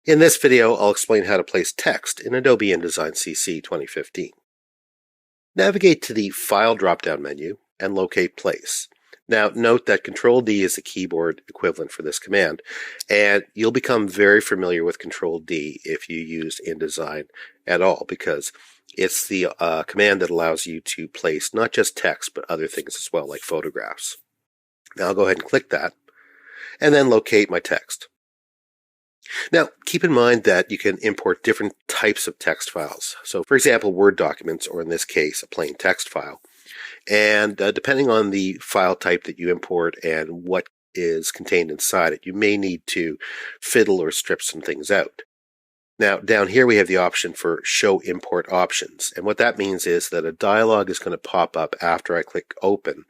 In this video, I'll explain how to place text in Adobe InDesign CC 2015. Navigate to the File drop-down menu and locate Place. Now, note that Control-D is the keyboard equivalent for this command, and you'll become very familiar with Control-D if you use InDesign at all, because it's the command that allows you to place not just text, but other things as well, like photographs. Now, I'll go ahead and click that, and then locate my text. Now, keep in mind that you can import different types of text files. So, for example, Word documents, or in this case, a plain text file. And depending on the file type that you import and what is contained inside it, you may need to fiddle or strip some things out. Now, down here we have the option for Show Import Options. And what that means is that a dialog is going to pop up after I click Open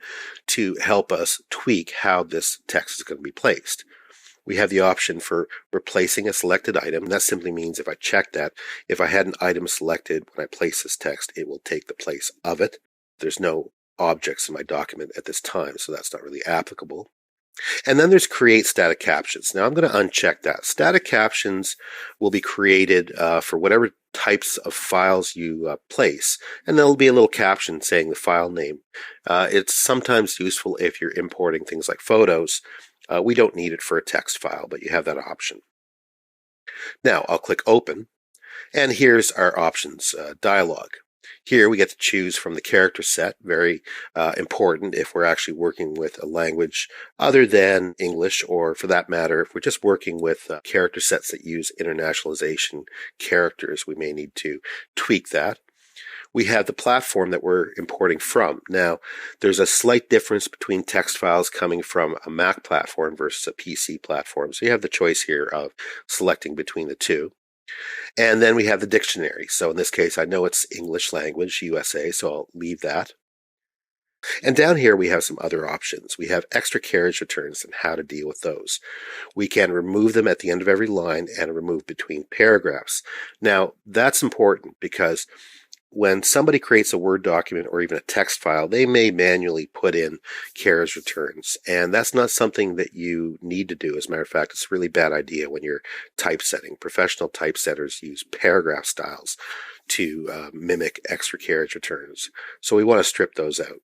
to help us tweak how this text is going to be placed. We have the option for replacing a selected item. That simply means if I check that, if I had an item selected when I place this text, it will take the place of it. There's no objects in my document at this time, so that's not really applicable. And then there's Create Static Captions. Now I'm going to uncheck that. Static captions will be created for whatever types of files you place, and there'll be a little caption saying the file name. It's sometimes useful if you're importing things like photos. We don't need it for a text file, but you have that option. Now I'll click Open, and here's our options dialog. Here we get to choose from the character set, very important if we're actually working with a language other than English, or for that matter, if we're just working with character sets that use internationalization characters, we may need to tweak that. We have the platform that we're importing from. Now, there's a slight difference between text files coming from a Mac platform versus a PC platform. So you have the choice here of selecting between the two. And then we have the dictionary. So in this case, I know it's English language, USA, so I'll leave that. And down here, we have some other options. We have extra carriage returns and how to deal with those. We can remove them at the end of every line and remove between paragraphs. Now, that's important because when somebody creates a Word document or even a text file, they may manually put in carriage returns, and that's not something that you need to do. As a matter of fact, it's a really bad idea when you're typesetting. Professional typesetters use paragraph styles to mimic extra carriage returns, so we want to strip those out.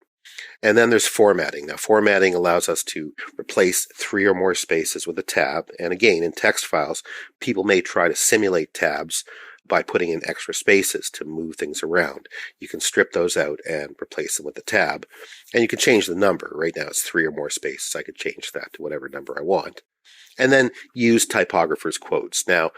And then there's formatting. Now, formatting allows us to replace 3 or more spaces with a tab, and again, in text files, people may try to simulate tabs by putting in extra spaces to move things around. You can strip those out and replace them with a tab. And you can change the number. Right now it's 3 or more spaces. I could change that to whatever number I want. And then use typographer's quotes. Now,